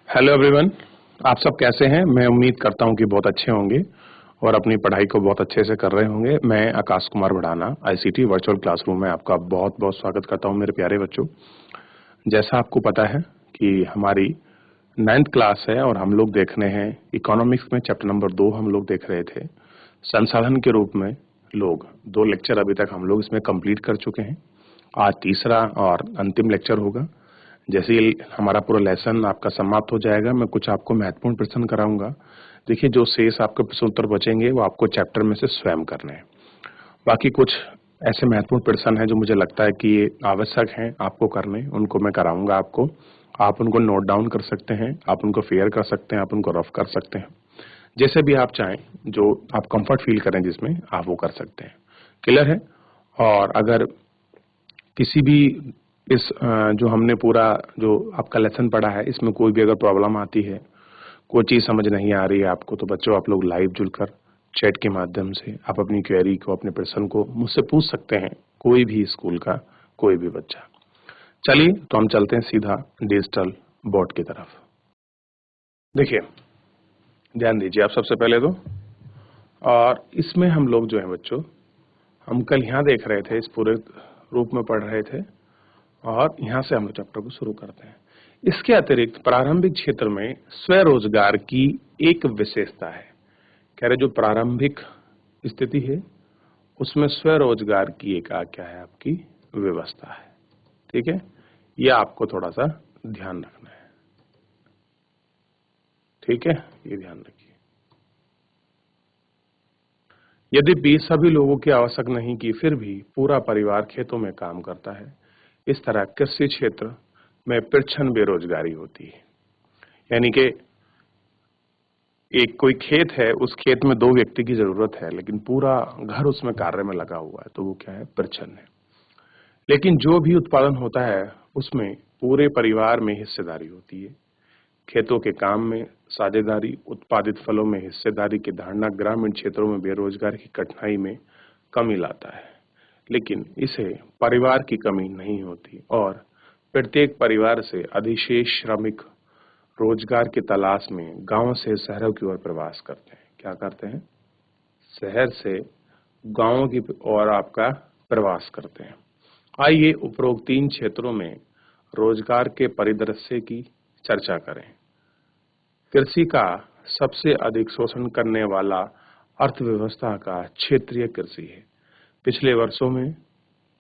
Hello everyone, आप सब कैसे हैं? मैं उम्मीद करता हूं कि बहुत अच्छे होंगे और अपनी पढ़ाई को बहुत अच्छे से कर रहे होंगे। मैं Akash Kumar Bhadana ICT virtual classroom में आपका बहुत बहुत स्वागत करता हूं मेरे प्यारे बच्चों। जैसा आपको पता है कि हमारी 9th क्लास है और हम लोग देख रहे हैं इकोनॉमिक्स में चैप्टर नंबर 2 हम लोग देख रहे थे। संसाधन के रूप में लोग 2 लेक्चर अभी तक हम लोग इसमें कंप्लीट कर चुके हैं। आज तीसरा और अंतिम लेक्चर होगा। जैसे ही हमारा पूरा लेसन आपका समाप्त हो जाएगा, मैं कुछ आपको महत्वपूर्ण प्रश्न कराऊंगा। देखिए, जो शेष आपके प्रश्न उत्तर बचेंगे वो आपको चैप्टर में से स्वयं करने हैं। बाकी कुछ ऐसे महत्वपूर्ण प्रश्न हैं जो मुझे लगता है कि ये आवश्यक हैं आपको करने, उनको मैं कराऊंगा आपको। आप उनको नोट डाउन कर सकते हैं, आप उनको फेयर कर सकते हैं, आप उनको रफ कर सकते हैं, जैसे भी आप चाहें, जो आप कंफर्ट फील करें जिसमें आप वो कर सकते हैं। क्लियर है? और अगर किसी भी इस जो हमने पूरा जो आपका लेसन पढ़ा है, इसमें कोई भी अगर प्रॉब्लम आती है, कोई चीज समझ नहीं आ रही है आपको, तो बच्चों आप लोग लाइव जुड़कर चैट के माध्यम से आप अपनी क्वेरी को, अपने प्रश्न को मुझसे पूछ सकते हैं, कोई भी स्कूल का कोई भी बच्चा। चलिए, तो हम चलते हैं सीधा डिजिटल बोर्ड की तरफ। देखिए, ध्यान दीजिए आप सबसे पहले तो, और इसमें हम लोग जो है बच्चों, हम कल यहाँ देख रहे थे, इस पूरे रूप में पढ़ रहे थे और यहाँ से हम लोग चैप्टर को शुरू करते हैं। इसके अतिरिक्त प्रारंभिक क्षेत्र में स्वरोजगार की एक विशेषता है। कह रहे जो प्रारंभिक स्थिति है उसमें स्वरोजगार की एक क्या है आपकी व्यवस्था है। ठीक है, यह आपको थोड़ा सा ध्यान रखना है। ठीक है, ये ध्यान रखिए। यद्यपि सभी लोगों की आवश्यक नहीं की, फिर भी पूरा परिवार खेतों में काम करता है। इस तरह कृषि क्षेत्र में प्रच्छन्न बेरोजगारी होती है। यानी कि एक कोई खेत है, उस खेत में 2 व्यक्ति की जरूरत है, लेकिन पूरा घर उसमें कार्य में लगा हुआ है, तो वो क्या है? प्रच्छन्न है। लेकिन जो भी उत्पादन होता है उसमें पूरे परिवार में हिस्सेदारी होती है। खेतों के काम में साझेदारी, उत्पादित फलों में हिस्सेदारी की धारणा ग्रामीण क्षेत्रों में बेरोजगारी की कठिनाई में कमी लाता है, लेकिन इसे परिवार की कमी नहीं होती और प्रत्येक परिवार से अधिशेष श्रमिक रोजगार की तलाश में गांव से शहरों की ओर प्रवास करते हैं। क्या करते हैं? शहर से गांवों की ओर आपका प्रवास करते हैं। आइए उपरोक्त 3 क्षेत्रों में रोजगार के परिदृश्य की चर्चा करें। कृषि का सबसे अधिक शोषण करने वाला अर्थव्यवस्था का क्षेत्रीय कृषि है। पिछले वर्षों में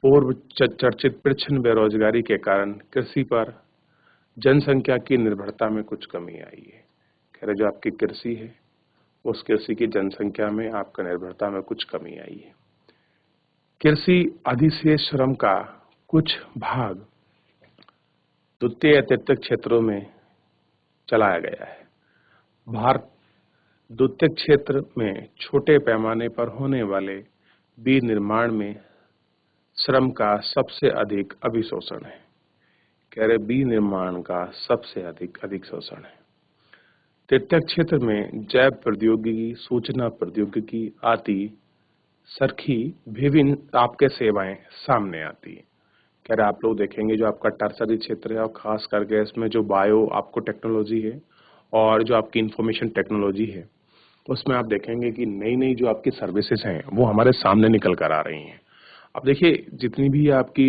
पूर्व चर्चित प्रच्छन्न बेरोजगारी के कारण कृषि पर जनसंख्या की निर्भरता में कुछ कमी आई है। कह रहे जो आपकी कृषि है, उस कृषि की जनसंख्या में आपका निर्भरता में कुछ कमी आई है। कृषि अधिशेष श्रम का कुछ भाग द्वितीय या तृतीय क्षेत्रों में चलाया गया है। भारत द्वितीय क्षेत्र में छोटे पैमाने पर होने वाले बीज निर्माण में श्रम का सबसे अधिक अभिशोषण है। कह रहे बीज निर्माण का सबसे अधिक शोषण है। तृतीय क्षेत्र में जैव प्रौद्योगिकी, सूचना प्रौद्योगिकी आदि सरखी विभिन्न आपके सेवाएं सामने आती है। कह रहे आप लोग देखेंगे जो आपका टर्सरी क्षेत्र है और खास करके इसमें जो बायो आपको टेक्नोलॉजी है और जो आपकी इंफॉर्मेशन टेक्नोलॉजी है, उसमें आप देखेंगे कि नई नई जो आपकी सर्विसेज हैं वो हमारे सामने निकल कर आ रही हैं। अब देखिए, जितनी भी आपकी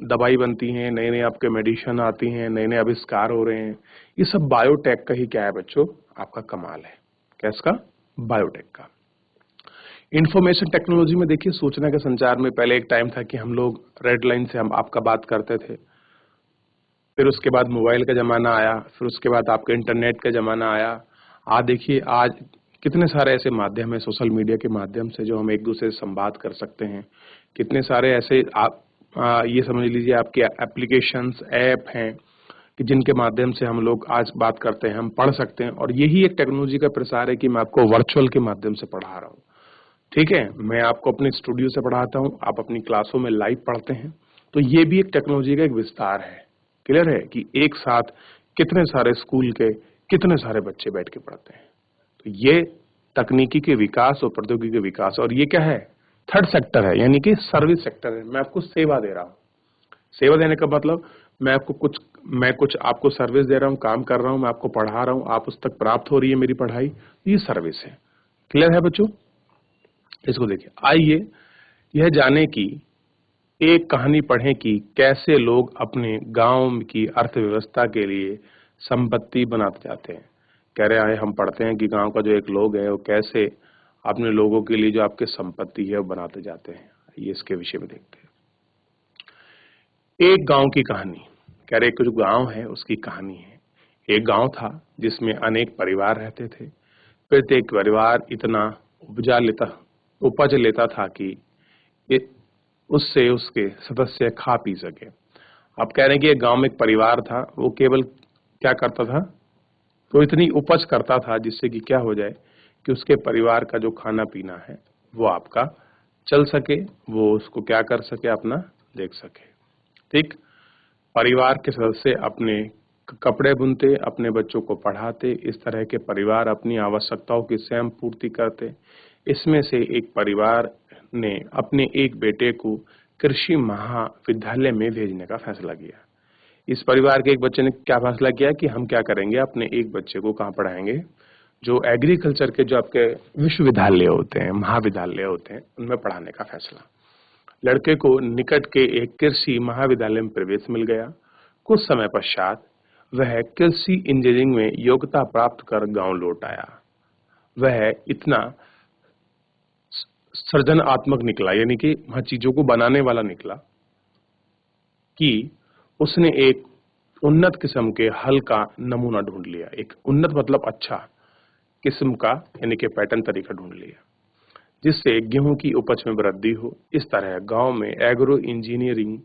दवाई बनती हैं, नए नए आपके मेडिसिन आती हैं, नए नए आविष्कार हो रहे हैं, ये सब बायोटेक का ही क्या है बच्चों? आपका कमाल है। क्या इसका? बायोटेक का। इंफॉर्मेशन टेक्नोलॉजी में देखिए, सूचना के संचार में पहले एक टाइम था कि हम लोग रेड लाइन से हम आपका बात करते थे, फिर उसके बाद मोबाइल का जमाना आया, फिर उसके बाद आपके इंटरनेट का जमाना आया। आज देखिए, आज कितने सारे ऐसे माध्यम है सोशल मीडिया के माध्यम से जो हम एक दूसरे से संवाद कर सकते हैं। कितने सारे ऐसे आप ये समझ लीजिए आपके एप्लीकेशंस, ऐप हैं कि जिनके माध्यम से हम लोग आज बात करते हैं, हम पढ़ सकते हैं। और यही एक टेक्नोलॉजी का प्रसार है कि मैं आपको वर्चुअल के माध्यम से पढ़ा रहा हूँ। ठीक है, मैं आपको अपने स्टूडियो से पढ़ाता हूँ, आप अपनी क्लासों में लाइव पढ़ते हैं, तो ये भी एक टेक्नोलॉजी का एक विस्तार है। क्लियर है कि एक साथ कितने सारे स्कूल के कितने सारे बच्चे बैठ के पढ़ते हैं। तो ये तकनीकी के विकास और प्रौद्योगिकी के विकास, और ये क्या है? थर्ड सेक्टर है, यानी कि सर्विस सेक्टर है। मैं आपको सेवा दे रहा हूँ। सेवा देने का मतलब मैं आपको कुछ मैं कुछ आपको सर्विस दे रहा हूँ, काम कर रहा हूँ, मैं आपको पढ़ा रहा हूँ, आप उस तक प्राप्त हो रही है मेरी पढ़ाई, ये सर्विस है। क्लियर है बच्चों? इसको देखिए। आइए यह जाने की एक कहानी पढ़ें कि कैसे लोग अपने गांव की अर्थव्यवस्था के लिए संपत्ति बनाते जाते हैं। कह रहे हैं हम पढ़ते हैं कि गांव का जो एक लोग है वो कैसे अपने लोगों के लिए जो आपके संपत्ति है वो बनाते जाते हैं। ये इसके विषय में देखते हैं। एक गांव की कहानी। कह रहे कि जो गांव है उसकी कहानी है। एक गांव था जिसमें अनेक परिवार रहते थे। प्रत्येक परिवार इतना उपज लेता था कि ये उससे उसके सदस्य खा पी सके। आप कह रहे हैं कि एक गांव में एक परिवार था, वो केवल क्या करता था, तो इतनी उपज करता था जिससे कि क्या हो जाए कि उसके परिवार का जो खाना पीना है वो आपका चल सके, वो उसको क्या कर सके, अपना देख सके। ठीक। परिवार के सदस्य अपने कपड़े बुनते, अपने बच्चों को पढ़ाते, इस तरह के परिवार अपनी आवश्यकताओं की स्वयं पूर्ति करते। इसमें से एक परिवार ने अपने एक बेटे को कृषि महाविद्यालय में भेजने का फैसला किया। इस परिवार के एक बच्चे ने क्या फैसला किया कि हम क्या करेंगे, अपने एक बच्चे को कहाँ पढ़ाएंगे, जो एग्रीकल्चर के जो आपके विश्वविद्यालय होते हैं, महाविद्यालय होते हैं, उनमें पढ़ाने का फैसला। लड़के को निकट के एक कृषि महाविद्यालय में प्रवेश मिल गया। कुछ समय पश्चात वह कृषि इंजीनियरिंग में योग्यता प्राप्त कर गांव लौट आया। वह इतना सृजनात्मक निकला, यानी कि वह चीजों को बनाने वाला निकला, कि उसने एक उन्नत किस्म के हल का नमूना ढूंढ लिया। एक उन्नत मतलब अच्छा किस्म का, यानी कि पैटर्न तरीका ढूंढ लिया जिससे गेहूं की उपज में वृद्धि हो। इस तरह गांव में एग्रो इंजीनियरिंग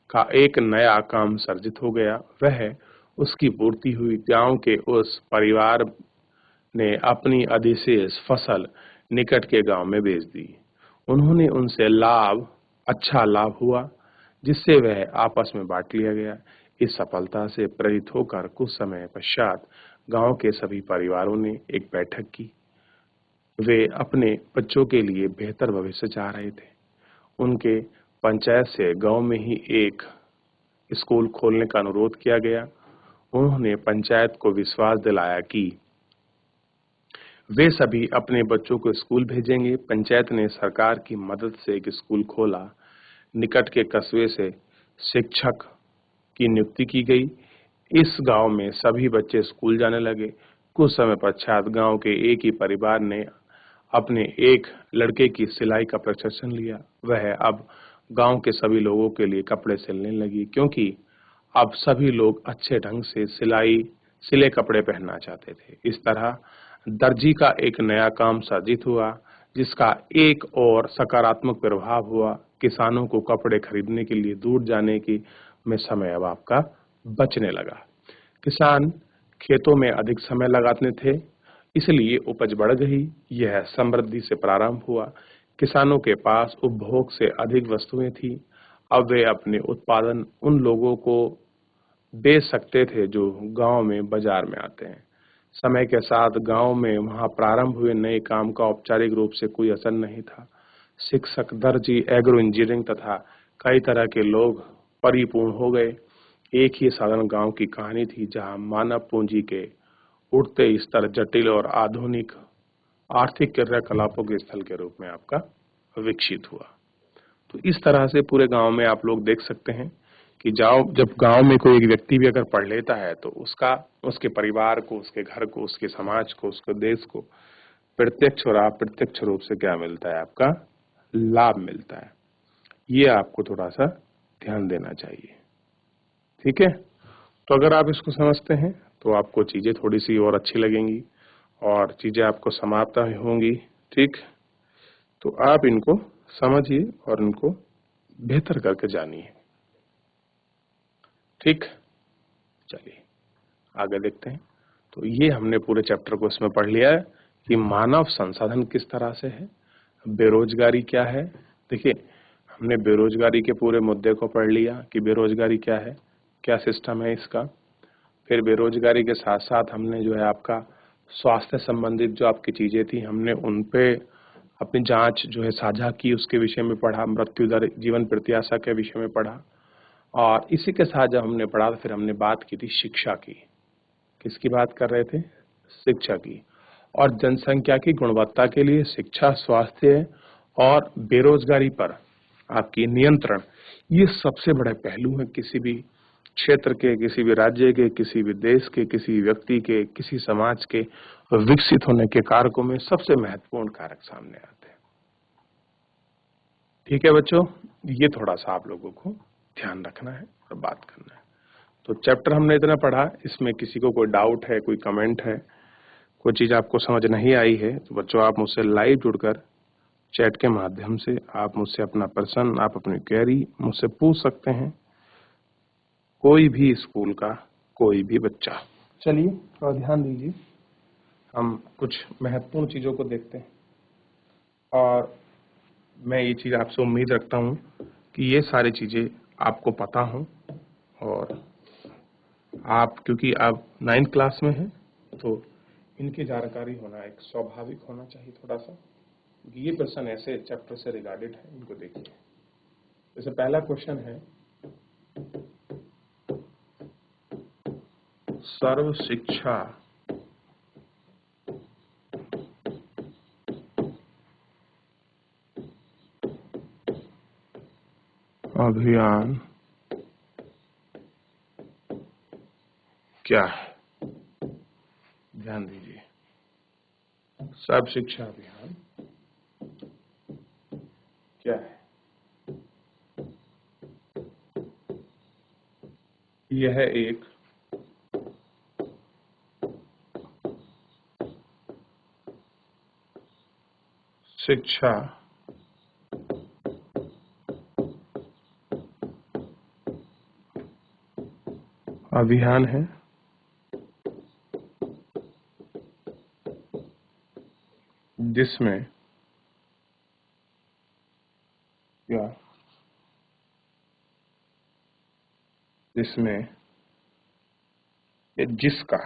का एक नया काम सर्जित हो गया। वह उसकी पूर्ति हुई। गांव के उस परिवार ने अपनी अधिशेष फसल निकट के गांव में बेच दी। उन्होंने उनसे अच्छा लाभ हुआ जिससे वह आपस में बांट लिया गया। इस सफलता से प्रेरित होकर कुछ समय पश्चात गांव के सभी परिवारों ने एक बैठक की। वे अपने बच्चों के लिए बेहतर भविष्य चाह रहे थे। उनके पंचायत से गांव में ही एक स्कूल खोलने का अनुरोध किया गया। उन्होंने पंचायत को विश्वास दिलाया कि वे सभी अपने बच्चों को स्कूल भेजेंगे। पंचायत ने सरकार की मदद से एक स्कूल खोला। निकट के कस्बे से शिक्षक की नियुक्ति की गई। इस गांव में सभी बच्चे स्कूल जाने लगे। कुछ समय पश्चात गांव के एक ही परिवार ने अपने एक लड़के की सिलाई का प्रशिक्षण लिया। वह अब गांव के सभी लोगों के लिए कपड़े सिलने लगी, क्योंकि अब सभी लोग अच्छे ढंग से सिले कपड़े पहनना चाहते थे। इस तरह दर्जी का एक नया काम सर्जित हुआ, जिसका एक और सकारात्मक प्रभाव हुआ। किसानों को कपड़े खरीदने के लिए दूर जाने की में समय अब आपका बचने लगा। किसान खेतों में अधिक समय लगाते थे, इसलिए उपज बढ़ गई। यह समृद्धि से प्रारंभ हुआ। किसानों के पास उपभोग से अधिक वस्तुएं थी। अब वे अपने उत्पादन उन लोगों को बेच सकते थे जो गांव में बाजार में आते हैं। समय के साथ गांव में वहां प्रारंभ हुए नए काम का औपचारिक रूप से कोई असर नहीं था। शिक्षक, दर्जी, एग्रो इंजीनियरिंग तथा कई तरह के लोग परिपूर्ण हो गए। एक ही साधारण गांव की कहानी थी जहां मानव पूंजी के उठते स्तर जटिल और आधुनिक आर्थिक क्रियाकलापों के स्थल के रूप में आपका विकसित हुआ। तो इस तरह से पूरे गांव में आप लोग देख सकते हैं कि जब गांव में कोई एक व्यक्ति भी अगर पढ़ लेता है तो उसके परिवार को, उसके घर को, उसके समाज को, उसके देश को प्रत्यक्ष और अप्रत्यक्ष रूप से क्या मिलता है, आपका लाभ मिलता है। ये आपको थोड़ा सा ध्यान देना चाहिए। ठीक है। तो अगर आप इसको समझते हैं तो आपको चीजें थोड़ी सी और अच्छी लगेंगी और चीजें आपको समाप्त होंगी। ठीक। तो आप इनको समझिए और इनको बेहतर करके जानिए। ठीक। चलिए आगे देखते हैं। तो ये हमने पूरे चैप्टर को इसमें पढ़ लिया है कि मानव संसाधन किस तरह से है, बेरोजगारी क्या है। देखिए हमने बेरोजगारी के पूरे मुद्दे को पढ़ लिया कि बेरोजगारी क्या है, क्या सिस्टम है इसका। फिर बेरोजगारी के साथ साथ हमने जो है आपका स्वास्थ्य संबंधित जो आपकी चीजें थी, हमने उन पे अपनी जांच जो है साझा की, उसके विषय में पढ़ा। मृत्यु दर, जीवन प्रत्याशा के विषय में पढ़ा। और इसी के साथ जब हमने पढ़ा तो फिर हमने बात की थी शिक्षा की। किसकी बात कर रहे थे? शिक्षा की। और जनसंख्या की गुणवत्ता के लिए शिक्षा, स्वास्थ्य और बेरोजगारी पर आपकी नियंत्रण, ये सबसे बड़े पहलू हैं किसी भी क्षेत्र के, किसी भी राज्य के, किसी भी देश के, किसी व्यक्ति के, किसी समाज के विकसित होने के कारकों में सबसे महत्वपूर्ण कारक सामने आते हैं। ठीक है बच्चों, ये थोड़ा सा आप लोगों को ध्यान रखना है और बात करना है। तो चैप्टर हमने इतना पढ़ा, इसमें किसी को कोई डाउट है, कोई कमेंट है, कोई चीज आपको समझ नहीं आई है तो बच्चों आप मुझसे लाइव जुड़कर चैट के माध्यम से आप मुझसे अपना प्रश्न, आप अपनी क्वेरी मुझसे पूछ सकते हैं, कोई भी स्कूल का कोई भी बच्चा। चलिए थोड़ा ध्यान दीजिए, हम कुछ महत्वपूर्ण चीजों को देखते हैं और मैं ये चीज आपसे उम्मीद रखता हूं कि ये सारी चीजें आपको पता हों और आप, क्योंकि आप 9th क्लास में हैं तो इनकी जानकारी होना एक स्वाभाविक होना चाहिए थोड़ा सा। ये प्रश्न ऐसे चैप्टर से रिगार्डेड है, इनको देखिए। जैसे पहला क्वेश्चन है, सर्व शिक्षा अभियान क्या है? ध्यान दीजिए, सर्व शिक्षा अभियान क्या है? यह एक शिक्षा अभियान है जिसमें या जिसमें जिसका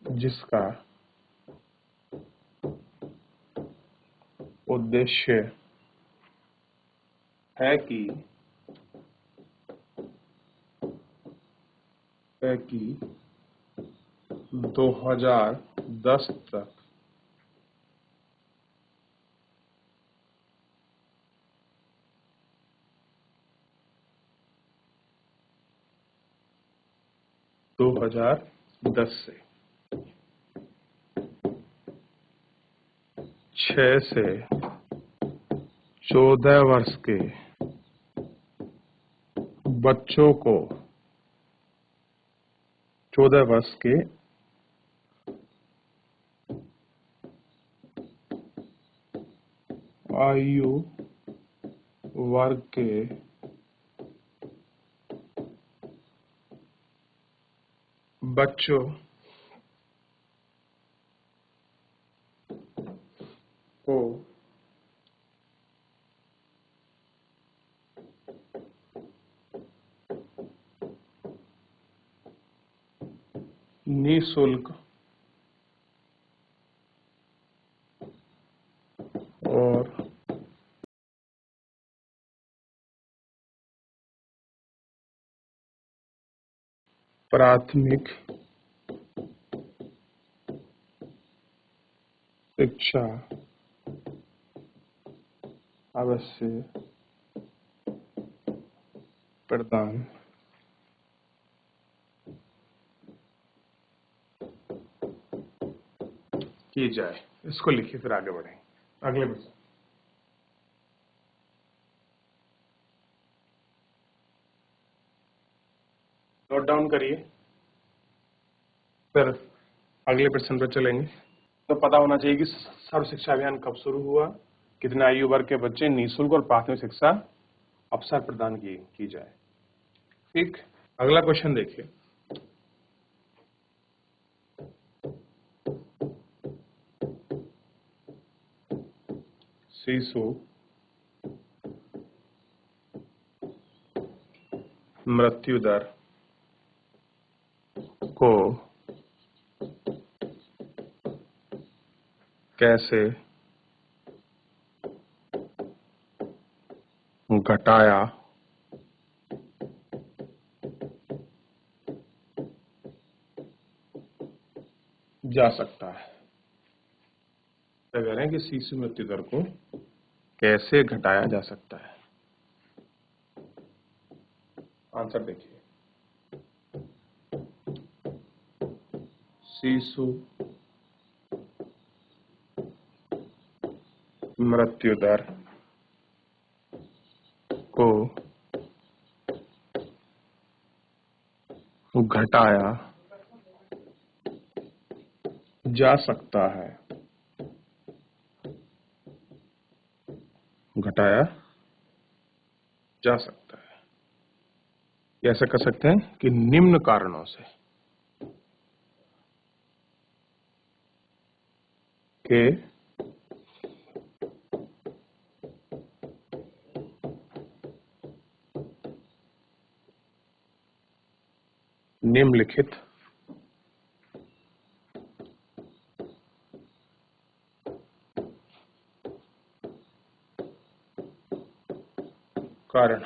जिसका उद्देश्य है कि 2010 तक दो हजार 10 से 6 से 14 वर्ष के बच्चों को 14 वर्ष के आयु वर्ग के बच्चों को निःशुल्क और प्राथमिक शिक्षा अवश्य प्रदान की जाए। इसको लिखिए, फिर आगे बढ़ें। अगले प्रश्न, नोट डाउन करिए, फिर अगले प्रश्न पर चलेंगे। तो पता होना चाहिए कि सर्व शिक्षा अभियान कब शुरू हुआ, कितने आयु वर्ग के बच्चे निःशुल्क और प्राथमिक शिक्षा अवसर प्रदान की जाए। ठीक, अगला क्वेश्चन देखिए। शिशु मृत्यु दर को कैसे घटाया जा सकता है। क्या कह रहे हैं कि शिशु मृत्यु दर को कैसे घटाया जा सकता है? आंसर देखिए, शिशु मृत्यु दर को घटाया जा सकता है। घटाया जा सकता है। कैसे कर सकते हैं कि निम्न कारणों से, के निम्नलिखित कारण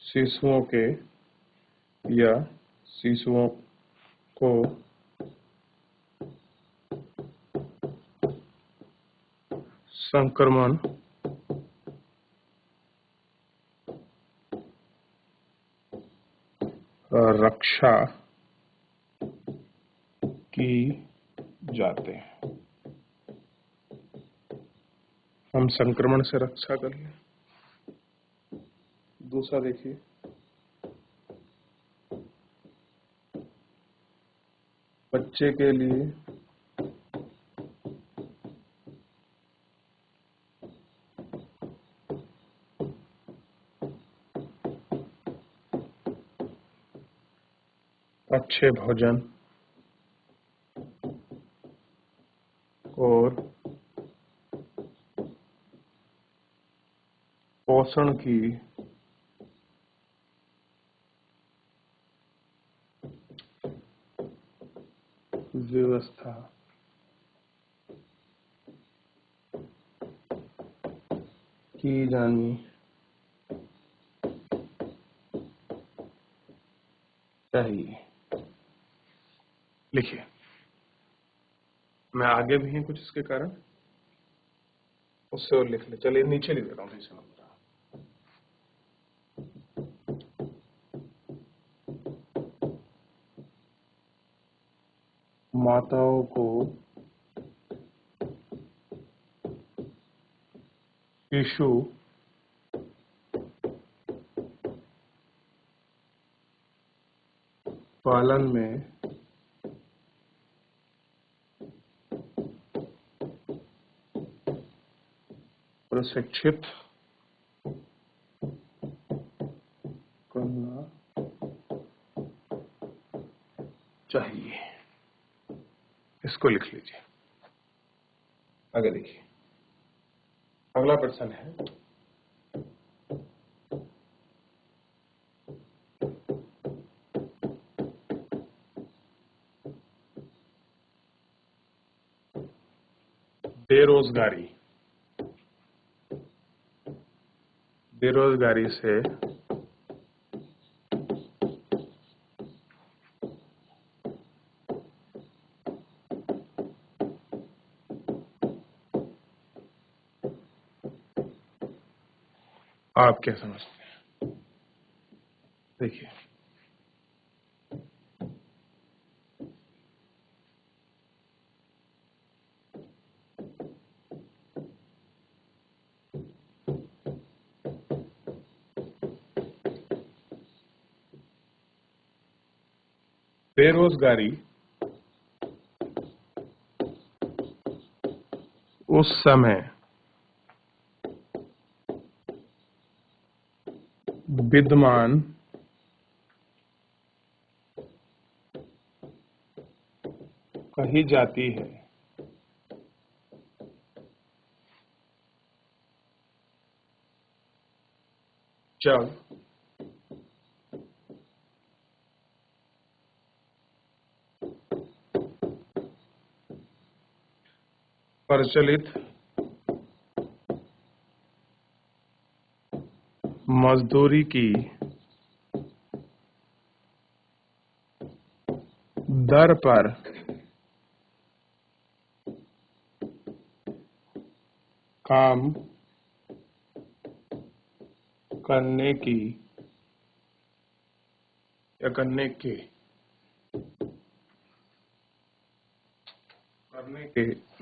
शिशुओं के या शिशुओं को संक्रमण रक्षा की जाते हैं। हम संक्रमण से रक्षा कर लें। दूसरा देखिए, बच्चे के लिए अच्छे भोजन और पोषण की व्यवस्था की जानी चाहिए। लिखिए, मैं आगे भी हैं कुछ इसके कारण, उससे और लिख ले। चलिए नीचे लिख देता हूँ तीसरा नंबर। माताओं को शिशु पालन में प्रशिक्षित करना चाहिए। इसको लिख लीजिए। आगे देखिए, अगला प्रश्न है, बेरोजगारी। बेरोजगारी से आप क्या समझते हैं? देखिए, बेरोजगारी उस समय विद्यमान कही जाती है जब प्रचलित मजदूरी की दर पर काम करने की या करने के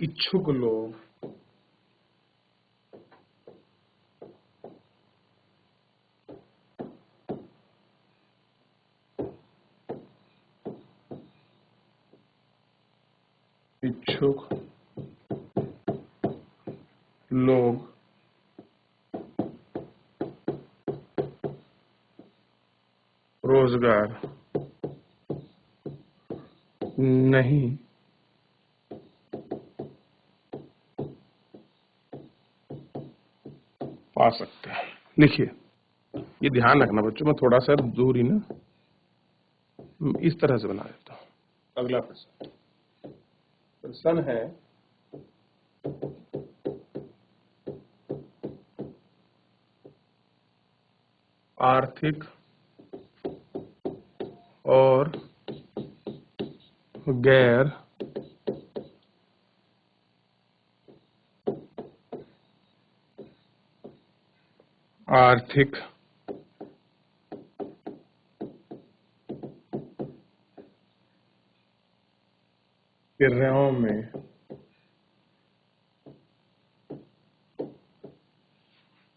इच्छुक लोग रोजगार नहीं पा सकते। लिखिए, ये ध्यान रखना बच्चों, मैं थोड़ा सा दूरी ना इस तरह से बना देता हूं। अगला प्रश्न है आर्थिक और गैर आर्थिक क्रियाओं में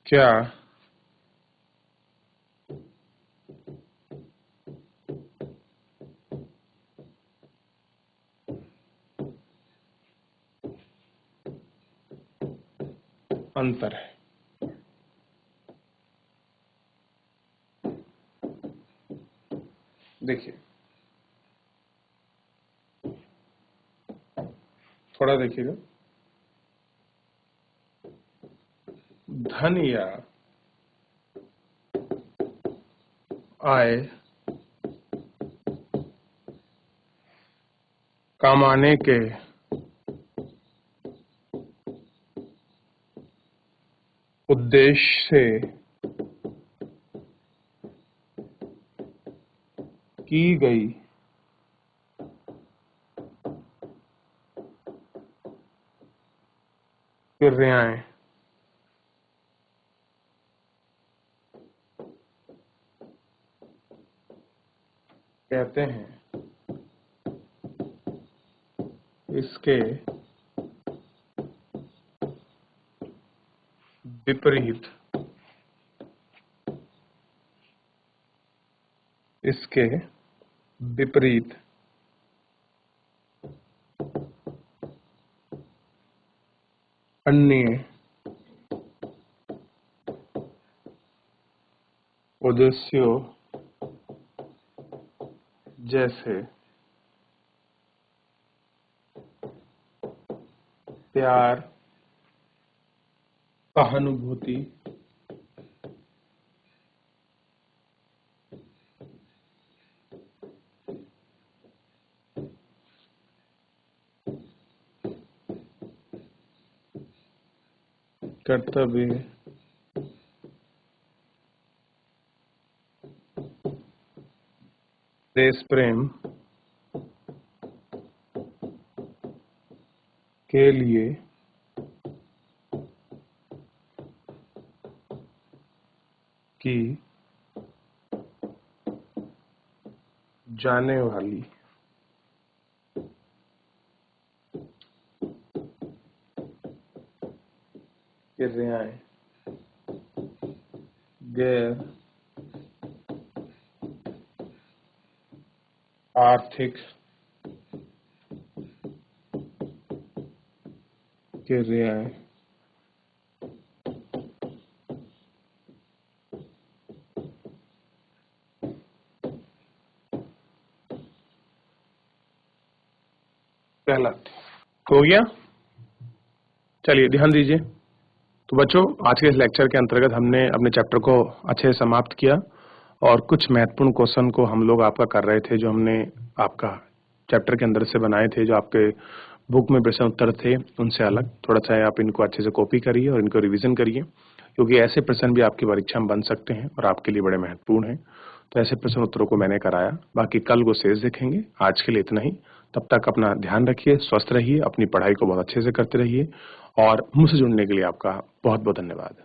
क्या अंतर है? देखिए, थोड़ा देखिएगा। धन या आय कमाने के उद्देश्य से की गई क्रियाएं कहते हैं। इसके विपरीत अन्य उद्देश्यों जैसे प्यार, सहानुभूति, कर्तव्य, देश प्रेम के लिए की जाने वाली क्रियाएं गैर आर्थिक क्रियाएं कहलाती। हो गया? चलिए ध्यान दीजिए। तो बच्चों, आज के इस लेक्चर के अंतर्गत हमने अपने चैप्टर को अच्छे से समाप्त किया और कुछ महत्वपूर्ण क्वेश्चन को हम लोग आपका कर रहे थे, जो हमने आपका चैप्टर के अंदर से बनाए थे, जो आपके बुक में प्रश्न उत्तर थे उनसे अलग। थोड़ा सा आप इनको अच्छे से कॉपी करिए और इनको रिवीजन करिए, क्योंकि ऐसे प्रश्न भी आपकी परीक्षा में बन सकते हैं और आपके लिए बड़े महत्वपूर्ण हैं। तो ऐसे प्रश्न उत्तरों को मैंने कराया, बाकी कल को शेष देखेंगे। आज के लिए इतना ही। तब तक अपना ध्यान रखिए, स्वस्थ रहिए, अपनी पढ़ाई को बहुत अच्छे से करते रहिए और मुझसे जुड़ने के लिए आपका बहुत बहुत धन्यवाद।